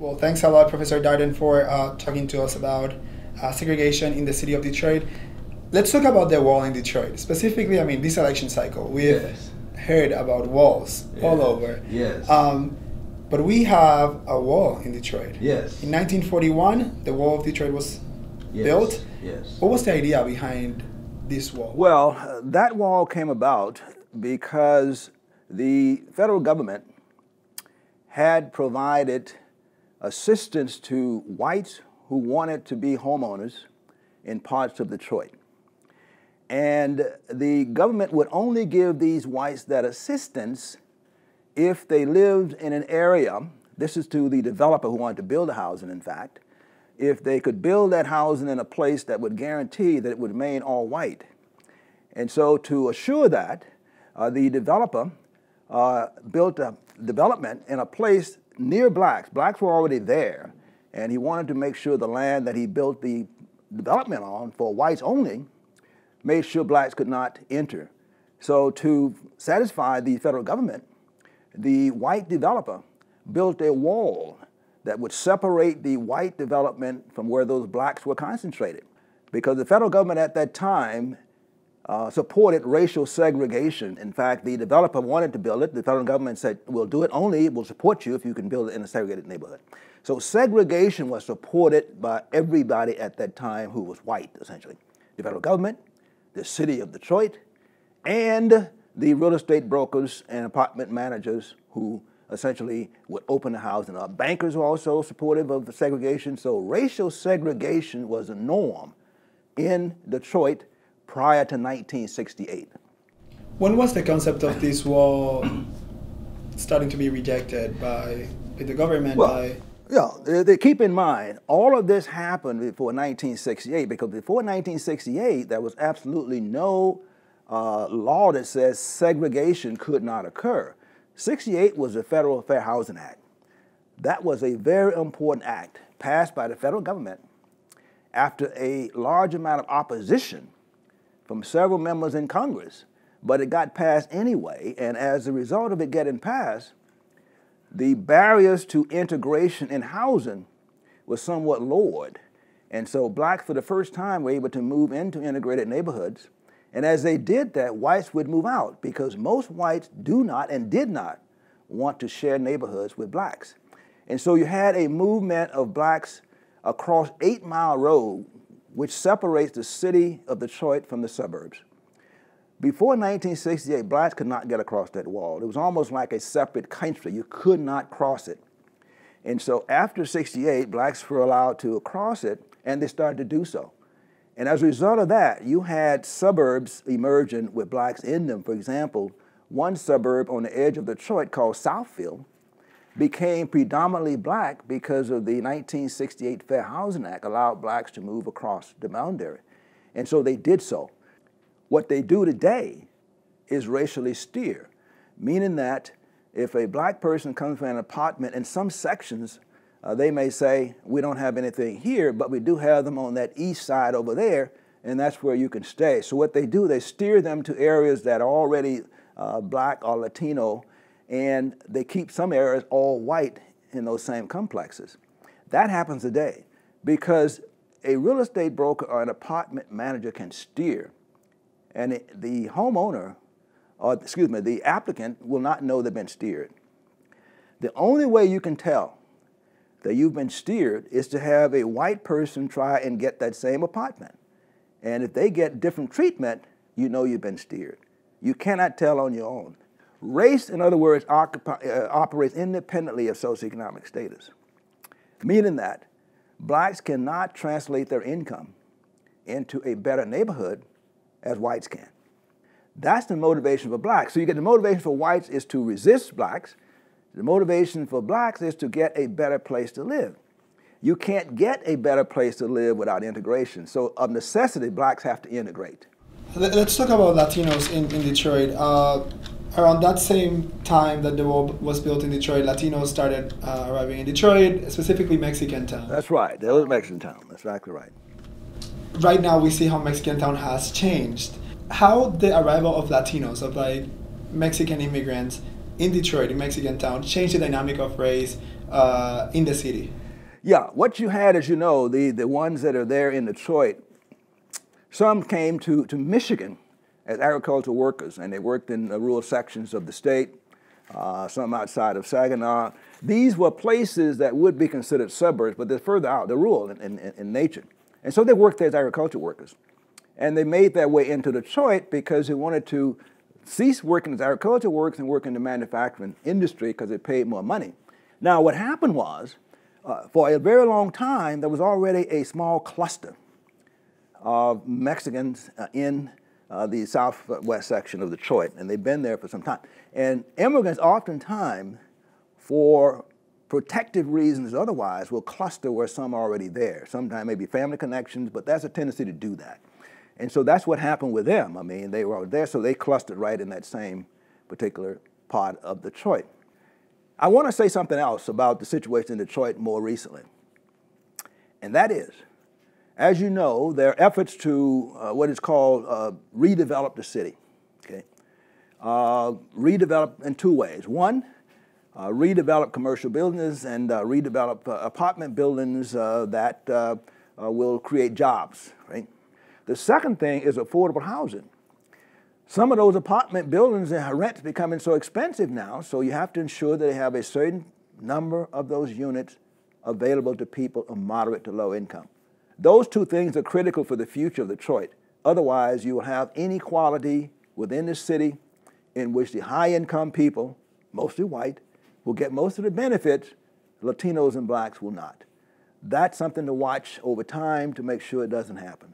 Well, thanks a lot, Professor Darden, for talking to us about segregation in the city of Detroit. Let's talk about the wall in Detroit. Specifically, I mean, this election cycle, we've Yes. heard about walls all over. Yes. But we have a wall in Detroit. Yes. In 1941, the wall of Detroit was Yes. built. Yes. What was the idea behind this wall? Well, that wall came about because the federal government had provided assistance to whites who wanted to be homeowners in parts of Detroit. And the government would only give these whites that assistance if they lived in an area, this is to the developer who wanted to build a housing, in fact, if they could build that housing in a place that would guarantee that it would remain all white. And so to assure that, the developer built a development in a place near blacks. Blacks were already there, and he wanted to make sure the land that he built the development on for whites only made sure blacks could not enter. So to satisfy the federal government, the white developer built a wall that would separate the white development from where those blacks were concentrated. Because the federal government at that time supported racial segregation. In fact, the developer wanted to build it. The federal government said, we'll do it only, we'll support you if you can build it in a segregated neighborhood. So segregation was supported by everybody at that time who was white, essentially. The federal government, the city of Detroit, and the real estate brokers and apartment managers who essentially would open the housing up. Bankers were also supportive of the segregation. So racial segregation was a norm in Detroit prior to 1968. When was the concept of this wall starting to be rejected by the government? Yeah, keep in mind, all of this happened before 1968, because before 1968, there was absolutely no law that says segregation could not occur. 68 was the Federal Fair Housing Act. That was a very important act passed by the federal government after a large amount of opposition from several members in Congress, but it got passed anyway, and as a result of it getting passed, the barriers to integration in housing was somewhat lowered. And so blacks for the first time were able to move into integrated neighborhoods. And as they did that, whites would move out because most whites do not and did not want to share neighborhoods with blacks. And so you had a movement of blacks across 8 Mile Road, which separates the city of Detroit from the suburbs. Before 1968, blacks could not get across that wall. It was almost like a separate country. You could not cross it. And so after 68, blacks were allowed to cross it, and they started to do so. And as a result of that, you had suburbs emerging with blacks in them. For example, one suburb on the edge of Detroit called Southfield became predominantly black because of the 1968 Fair Housing Act allowed blacks to move across the boundary. And so they did so. What they do today is racially steer, meaning that if a black person comes from an apartment in some sections, they may say, we don't have anything here, but we do have them on that east side over there, and that's where you can stay. So what they do, they steer them to areas that are already black or Latino, and they keep some areas all white in those same complexes. That happens today because a real estate broker or an apartment manager can steer, and the homeowner, or excuse me, the applicant will not know they've been steered. The only way you can tell that you've been steered is to have a white person try and get that same apartment. And if they get different treatment, you know you've been steered. You cannot tell on your own. Race, in other words, operates independently of socioeconomic status, meaning that blacks cannot translate their income into a better neighborhood as whites can. That's the motivation for blacks. So you get the motivation for whites is to resist blacks. The motivation for blacks is to get a better place to live. You can't get a better place to live without integration. So of necessity, blacks have to integrate. Let's talk about Latinos in Detroit. Around that same time that the wall was built in Detroit, Latinos started arriving in Detroit, specifically Mexican Town. That's right. That was Mexican Town. That's exactly right. Right now we see how Mexican Town has changed. How the arrival of Latinos, of like Mexican immigrants in Detroit, in Mexican Town, changed the dynamic of race in the city. Yeah, what you had, as you know, the ones that are there in Detroit, some came to Michigan as agricultural workers, and they worked in the rural sections of the state, some outside of Saginaw. These were places that would be considered suburbs, but they're further out, they're rural in nature. And so they worked there as agricultural workers. And they made their way into Detroit because they wanted to cease working as agricultural workers and work in the manufacturing industry because it paid more money. Now, what happened was, for a very long time, there was already a small cluster of Mexicans in the southwest section of Detroit, and they've been there for some time. And immigrants oftentimes, for protective reasons otherwise, will cluster where some are already there. Sometimes maybe family connections, but that's a tendency to do that. And so that's what happened with them. I mean, they were there, so they clustered right in that same particular part of Detroit. I want to say something else about the situation in Detroit more recently, and that is, as you know, there are efforts to what is called redevelop the city. Okay, redevelop in two ways. One, redevelop commercial buildings and redevelop apartment buildings that will create jobs. Right. The second thing is affordable housing. Some of those apartment buildings and rents becoming so expensive now, so you have to ensure that they have a certain number of those units available to people of moderate to low income. Those two things are critical for the future of Detroit. Otherwise, you will have inequality within the city in which the high-income people, mostly white, will get most of the benefits, Latinos and blacks will not. That's something to watch over time to make sure it doesn't happen.